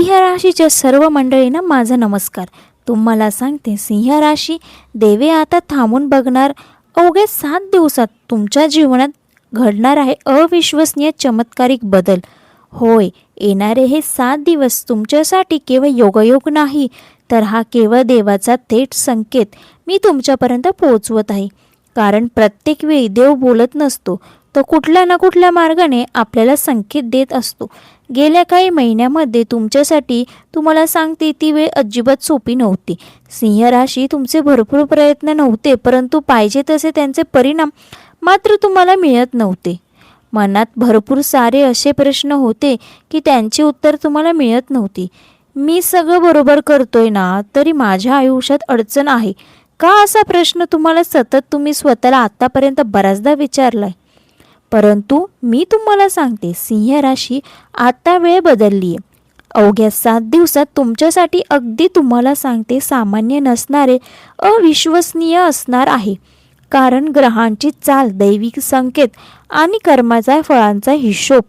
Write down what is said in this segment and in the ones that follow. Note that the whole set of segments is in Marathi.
सिंह राशीच्या सर्व मंडळींना माझा नमस्कार. तुम्हाला सांगते, सिंह राशी देवे आता थांबून बघणार. अवघ्या 7 दिवसात तुमच्या जीवनात घडणार आहे अविश्वसनीय चमत्कारिक बदल. होय, येणारे हे 7 दिवस तुमच्यासाठी केवळ योगायोग नाही, तर हा केवळ देवाचा थेट संकेत मी तुमच्यापर्यंत पोहोचवत आहे. कारण प्रत्येक वेळी देव बोलत नसतो, तो कुठल्या ना कुठल्या मार्गाने आपल्याला संकेत देत असतो. गेल्या काही महिन्यामध्ये तुमच्यासाठी तुम्हाला सांगते ती वेळ अजिबात सोपी नव्हती. सिंह राशी, तुमचे भरपूर प्रयत्न नव्हते, परंतु पाहिजे तसे त्यांचे परिणाम मात्र तुम्हाला मिळत नव्हते. मनात भरपूर सारे असे प्रश्न होते की त्यांची उत्तर तुम्हाला मिळत नव्हती. मी सगळं बरोबर करतोय ना, तरी माझ्या आयुष्यात अडचण आहे का, असा प्रश्न तुम्हाला सतत तुम्ही स्वतःला आतापर्यंत बऱ्याचदा विचारलाय. परंतु मी तुम्हाला सांगते, सिंह राशी, आता वेळ बदलली आहे. अवघ्या 7 दिवसात तुमच्यासाठी अगदी तुम्हाला सांगते सामान्य नसणारे अविश्वसनीय असणार आहे. कारण ग्रहांची चाल, दैविक संकेत आणि कर्माचा फळांचा हिशोब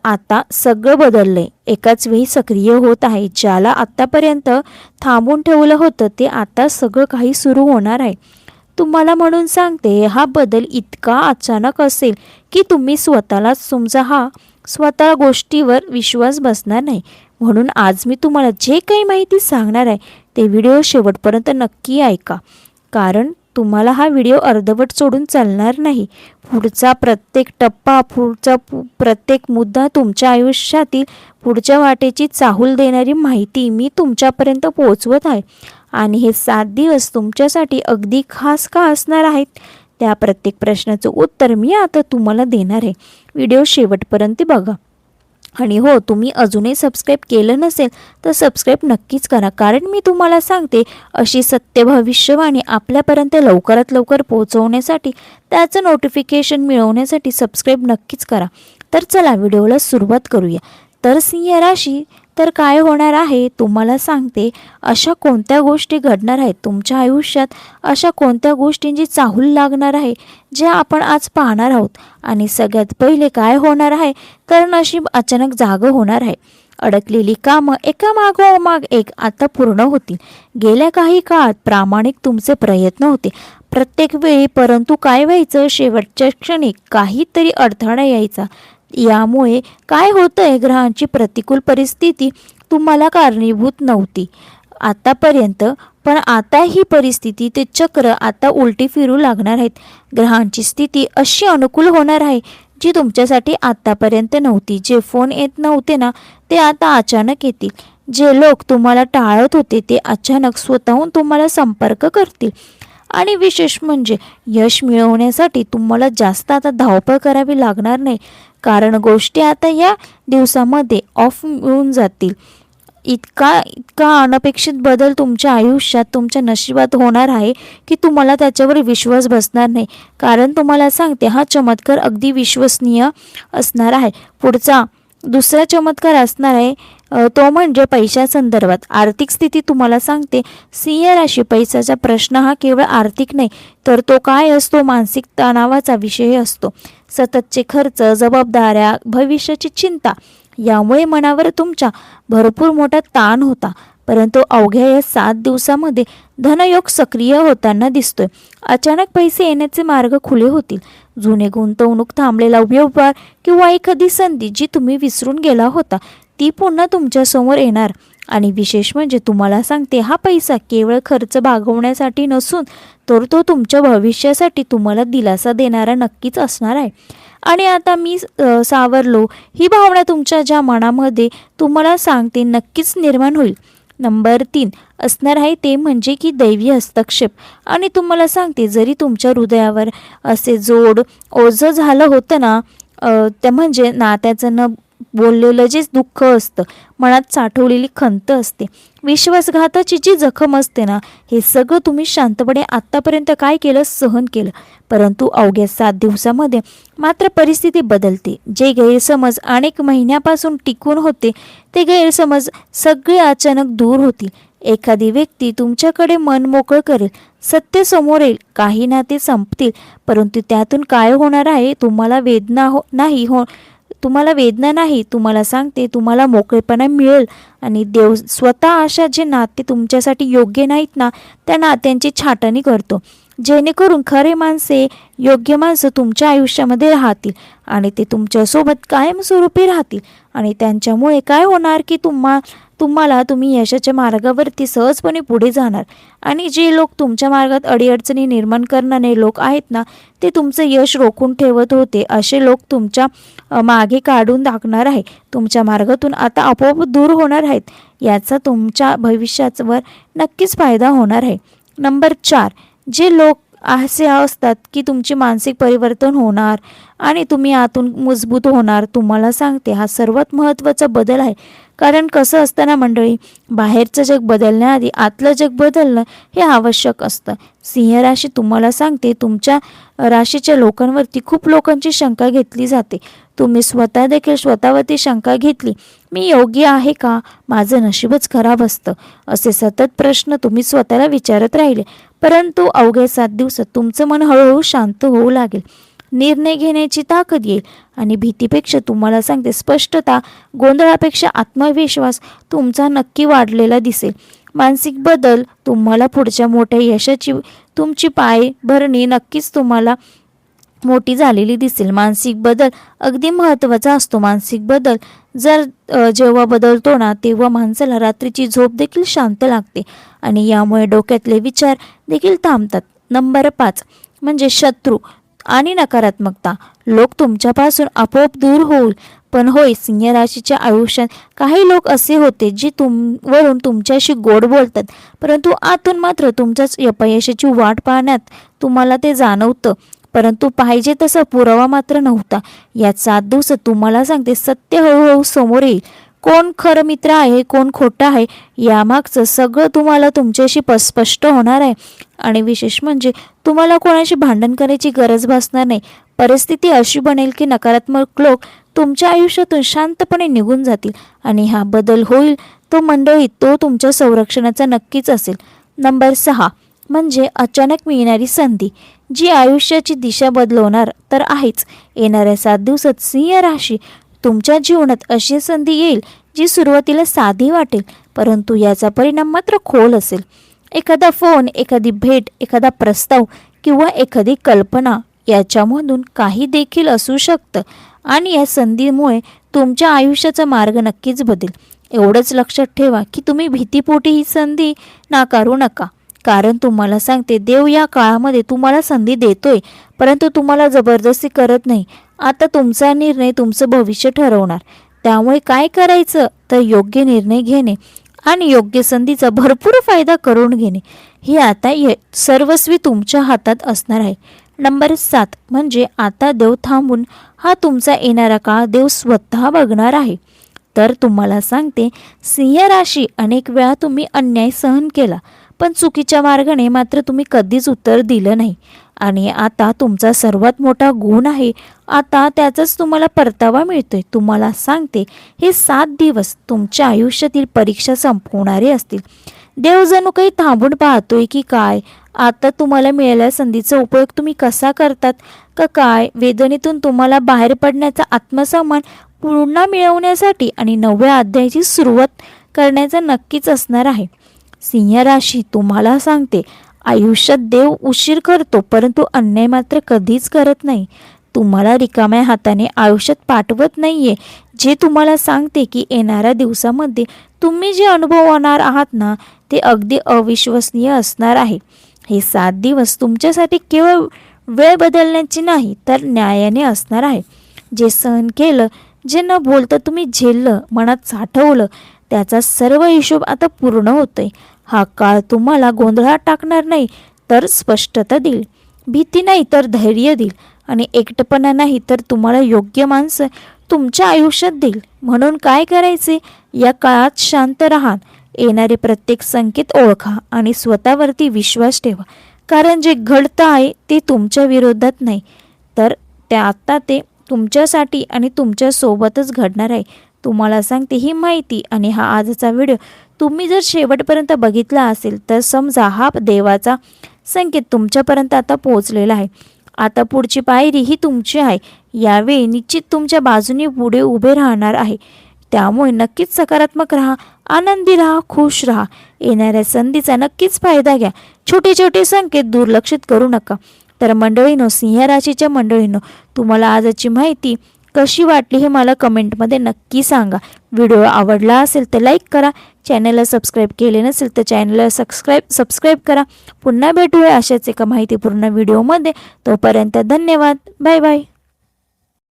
आता सगळं बदललंय. एकाच वेळी सक्रिय होत आहे. ज्याला आतापर्यंत थांबून ठेवलं होतं ते आता सगळं काही सुरू होणार आहे. तुम्हाला म्हणून सांगते, हा बदल इतका अचानक असेल की तुम्ही स्वतः गोष्टीवर विश्वास बसणार नाही. म्हणून आज मी तुम्हाला जे काही माहिती सांगणार आहे ते व्हिडिओ शेवटपर्यंत नक्की ऐका. कारण तुम्हाला हा व्हिडिओ अर्धवट सोडून चालणार नाही. पुढचा प्रत्येक टप्पा, प्रत्येक मुद्दा तुमच्या आयुष्यातील पुढच्या वाटेची चाहूल देणारी माहिती मी तुमच्यापर्यंत पोहोचवत आहे. आणि हे 7 दिवस तुमच्यासाठी अगदी खास का असणार आहेत, त्या प्रत्येक प्रश्नाचं उत्तर मी आता तुम्हाला देणार आहे. व्हिडिओ शेवटपर्यंत बघा. आणि हो, तुम्ही अजूनही सबस्क्राईब केलं नसेल तर सबस्क्राईब नक्कीच करा. कारण मी तुम्हाला सांगते, अशी सत्य भविष्यवाणी आपल्यापर्यंत लवकरात लवकर पोहोचवण्यासाठी, त्याचं नोटिफिकेशन मिळवण्यासाठी सबस्क्राईब नक्कीच करा. तर चला व्हिडिओला सुरुवात करूया. तर सिंह राशी, तर काय होणार आहे तुम्हाला सांगते, अशा कोणत्या गोष्टी घडणार आहेत तुमच्या आयुष्यात, अशा कोणत्या गोष्टींची चाहूल लागणार आहे ज्या आपण आज पाहणार आहोत. आणि सगळ्यात पहिले काय होणार आहे, तर नशीब अचानक जागं होणार आहे. अडकलेली कामं एकामागोमाग एक आता पूर्ण होतील. गेल्या काही काळात प्रामाणिक तुमचे प्रयत्न होते प्रत्येक वेळी, परंतु काय व्हायचं, शेवटच्या क्षणी काहीतरी अडथळा यायचा. यामुळे काय होतंय, ग्रहांची प्रतिकूल परिस्थिती तुम्हाला कारणीभूत नव्हती आतापर्यंत, पण आता ही परिस्थिती, ते चक्र आता उलटी फिरू लागणार आहेत. ग्रहांची स्थिती अशी अनुकूल होणार आहे जी तुमच्यासाठी आतापर्यंत नव्हती. जे फोन येत नव्हते ना, ते आता अचानक येतील. जे लोक तुम्हाला टाळत होते ते अचानक स्वतःहून तुम्हाला संपर्क करतील. आणि विशेष म्हणजे यश मिळवण्यासाठी तुम्हाला जास्त आता धावपळ करावी लागणार नाही. कारण गोष्टी आता या दिवसामध्ये ऑफ मिळून जातील. इतका अनपेक्षित बदल तुमच्या आयुष्यात, तुमच्या नशिबात होणार आहे की तुम्हाला त्याच्यावर विश्वास बसणार नाही. कारण तुम्हाला सांगते, हा चमत्कार अगदी विश्वसनीय असणार आहे. पुढचा दुसरा चमत्कार असणार आहे तो म्हणजे पैशासंदर्भात. आर्थिक स्थिती तुम्हाला सांगते, सिंह राशी, पैशाचा प्रश्न हा केवळ आर्थिक नाही, तर तो काय असतो, मानसिक तणावाचा विषय असतो. सततचे खर्च, जबाबदाऱ्या, भविष्याची चिंता यामुळे मनावर तुमच्या भरपूर मोठा ताण होता. परंतु अवघ्या या 7 दिवसामध्ये धनयोग सक्रिय होताना दिसतोय. अचानक पैसे येण्याचे मार्ग खुले होतील. जुने गुंतवणूक, थांबलेला व्यवहार किंवा एखादी संधी जी तुम्ही विसरून गेला होता ती पुन्हा तुमच्यासमोर येणार. आणि विशेष म्हणजे तुम्हाला सांगते, हा पैसा केवळ खर्च भागवण्यासाठी नसून तर तो तुमच्या भविष्यासाठी तुम्हाला दिलासा देणारा नक्कीच असणार आहे. आणि आता मी सावरलो, ही भावना तुमच्या ज्या मनामध्ये तुम्हाला सांगते नक्कीच निर्माण होईल. नंबर 3 असणार आहे ते म्हणजे की दैवी हस्तक्षेप. आणि तुम्हाला सांगते, जरी तुमच्या हृदयावर असे ओझं झालं होतं ना, ते म्हणजे नात्याचं न बोललेलं जे दुःख असतं, मनात साठवलेली खंत असते, विश्वासघाताची जी जखम असते ना, हे सगळं तुम्ही शांतपणे आत्तापर्यंत काय केलं, सहन केलं. परंतु अवघ्या 7 दिवसामध्ये मात्र परिस्थिती बदलते. जे गैरसमज अनेक महिन्यापासून टिकून होते ते गैरसमज सगळे अचानक दूर होतील. एखादी व्यक्ती तुमच्याकडे मन मोकळं करेल, सत्य समोर येईल. काही नाते संपतील, परंतु त्यातून काय होणार आहे तुम्हाला वेदना तुम्हाला वेदना नाही, तुम्हाला सांगते तुम्हाला मोकळेपणा मिळेल. आणि देव स्वतः अशा जे नाते तुमच्यासाठी योग्य नाहीत ना, त्या नात्यांची छाटणी करतो, जेणेकरून खरे माणसे, योग्य माणसं तुमच्या आयुष्यामध्ये राहतील आणि ते तुमच्यासोबत कायमस्वरूपी राहतील. आणि त्यांच्यामुळे काय होणार की तुम्ही यशाच्या मार्गावरती सहजपणे पुढे जाणार. आणि जे लोक तुमच्या मार्गात अडीअडचणी निर्माण करणारे लोक आहेत ना, ते तुमचं यश रोखून ठेवत होते, असे लोक तुमच्या मागे काढून टाकणार आहे. तुमच्या मार्गातून आता आपोआप दूर होणार आहेत. याचा तुमच्या भविष्यावर नक्कीच फायदा होणार आहे. नंबर 4, जे लोक असे असतात की तुमची मानसिक परिवर्तन होणार आणि तुम्ही आतून मजबूत होणार. तुम्हाला सांगते हा सर्वात महत्त्वाचा बदल आहे. कारण कसं असतं ना मंडळी, बाहेरचं जग बदलण्याआधी आतलं जग बदलणं हे आवश्यक असतं. सिंह राशी तुम्हाला सांगते, तुमच्या राशीच्या लोकांवरती खूप लोकांची शंका घेतली जाते. तुम्ही स्वतः देखील स्वतःवरती शंका घेतली, मी योग्य आहे का, माझं नशीबच खराब असतं, असे सतत प्रश्न तुम्ही स्वतःला विचारत राहिले. परंतु अवघ्या 7 दिवसात तुमचं मन हळूहळू शांत होऊ लागेल. निर्णय घेण्याची ताकद येईल आणि भीतीपेक्षा तुम्हाला सांगते स्पष्टता, गोंधळापेक्षा आत्मविश्वास तुमचा नक्की वाढलेला दिसेल. मानसिक बदल तुम्हाला पुढच्या मोठ्या यशाची तुमची पायभरणी नक्कीच तुम्हाला मोठी झालेली दिसेल. मानसिक बदल अगदी महत्त्वाचा असतो. मानसिक बदल जेव्हा बदलतो ना, तेव्हा माणसाला रात्रीची झोप देखील शांत लागते आणि यामुळे डोक्यातले विचार देखील थांबतात. नंबर 5 म्हणजे शत्रू आणि नकारात्मकता. लोक तुमच्यापासून आपोआप दूर होईल. पण होय, सिंह राशीच्या आयुष्यात काही लोक असे होते जे वरून तुमच्याशी गोड बोलतात, परंतु आतून मात्र तुमच्याच अपयशाची वाट पाहण्यात तुम्हाला ते जाणवतं. परंतु पाहिजे तसा पुरावा मात्र नव्हता. या 7 दिवसात तुम्हाला सांगते सत्य हळूहळू समोर येईल. कोण खरं मित्र आहे, कोण खोटं आहे, यामागचं सगळं तुम्हाला तुमच्याशी स्पष्ट होणार आहे. आणि विशेष म्हणजे तुम्हाला कोणाशी भांडण करायची गरज भासणार नाही. परिस्थिती अशी बनेल की नकारात्मक लोक तुमच्या आयुष्यातून शांतपणे निघून जातील आणि हा बदल होईल तो मंडळी तो तुमच्या संरक्षणाचा नक्कीच असेल. नंबर 6 म्हणजे अचानक मिळणारी संधी, जी आयुष्याची दिशा बदलवणार तर आहेच. येणाऱ्या 7 दिवसात सिंह राशी तुमच्या जीवनात अशी संधी येईल जी सुरुवातीला साधी वाटेल, परंतु याचा परिणाम मात्र खोल असेल. एखादा फोन, एखादी भेट, एखादा प्रस्ताव किंवा एखादी कल्पना याच्यामधून काही देखील असू शकतं आणि या संधीमुळे तुमच्या आयुष्याचा मार्ग नक्कीच बदलेल. एवढंच लक्षात ठेवा की तुम्ही भीतीपोटी ही संधी नाकारू नका. कारण तुम्हाला सांगते देव या काळामध्ये तुम्हाला संधी देतोय, परंतु तुम्हाला जबरदस्ती करत नाही. आता तुमचा निर्णय तुमचं भविष्य ठरवणार. त्यामुळे काय करायचं तर योग्य निर्णय घेणे आणि योग्य संधीचा भरपूर फायदा करून घेणे हे आता सर्वस्वी तुमच्या हातात असणार आहे. नंबर 7 म्हणजे आता देव थांबून हा तुमचा येणारा काळ देव स्वतः बघणार आहे. तर तुम्हाला सांगते सिंह राशी, अनेक वेळा तुम्ही अन्याय सहन केला, पण चुकीच्या मार्गाने मात्र तुम्ही कधीच उत्तर दिलं नाही. आणि आता तुमचा सर्वात मोठा गुण आहे, आता त्याचाच तुम्हाला परतावा मिळतोय. तुम्हाला सांगते हे 7 दिवस तुमच्या आयुष्यातील परीक्षा संपवणारे असतील. देव जणू काही थांबून पाहतोय की काय, आता तुम्हाला मिळालेल्या संधीचा उपयोग तुम्ही कसा करतात का काय. वेदनेतून तुम्हाला बाहेर पडण्याचा आत्मसन्मान पुन्हा मिळवण्यासाठी आणि नव्या अध्यायाची सुरुवात करण्याचा नक्कीच असणार आहे. सिंह राशी तुम्हाला सांगते आयुष्यात देव उशीर करतो, परंतु अन्याय मात्र कधीच करत नाही. तुम्हाला रिकाम्या हाताने आयुष्यात पाठवत नाहीये. जे तुम्हाला सांगते की येणाऱ्या दिवसामध्ये तुम्ही जे अनुभवणार आहात ना, ते अगदी अविश्वसनीय असणार आहे. हे 7 दिवस तुमच्यासाठी केवळ वेळ बदलण्याची नाही तर न्यायाने असणार आहे. जे सहन केलं, जे न बोलता तुम्ही झेललं, मनात साठवलं, त्याचा सर्व हिशोब आता पूर्ण होतोय. हा काळ तुम्हाला गोंधळात टाकणार नाही तर स्पष्टता देईल. भीती नाही तर धैर्य देईल आणि एकटेपणा नाही तर तुम्हाला योग्य माणसं तुमच्या आयुष्यात देईल. म्हणून काय करायचे, या काळात शांत राहा, येणारे प्रत्येक संकेत ओळखा आणि स्वतःवरती विश्वास ठेवा. कारण जे घडतं आहे ते तुमच्या विरोधात नाही तर आता ते तुमच्यासाठी आणि तुमच्यासोबतच घडणार आहे. तुम्हाला सांगते ही माहिती आणि हा आजचा व्हिडिओ तुम्ही जर शेवटपर्यंत बघितला असेल तर समजा हा देवाचा संकेत तुमच्यापर्यंत आता पोहोचलेला आहे. आता पुढची पायरी ही तुमची आहे. यावेळी निश्चित तुमच्या बाजूने पुढे उभे राहणार आहे. त्यामुळे नक्कीच सकारात्मक राहा, आनंदी राहा, खुश राहा. येणाऱ्या संधीचा नक्कीच फायदा घ्या. छोटे छोटे संकेत दुर्लक्षित करू नका. तर मंडळींनो, सिंह राशीच्या मंडळींनो, तुम्हाला आजची माहिती कशी वाटली हे मला कमेंटमध्ये नक्की सांगा. व्हिडिओ आवडला असेल तर लाईक करा. चॅनलला सबस्क्राईब केले नसेल तर चॅनलला सबस्क्राईब करा. पुन्हा भेटूया अशाच एका माहितीपूर्ण व्हिडिओमध्ये. तोपर्यंत धन्यवाद. Bye bye.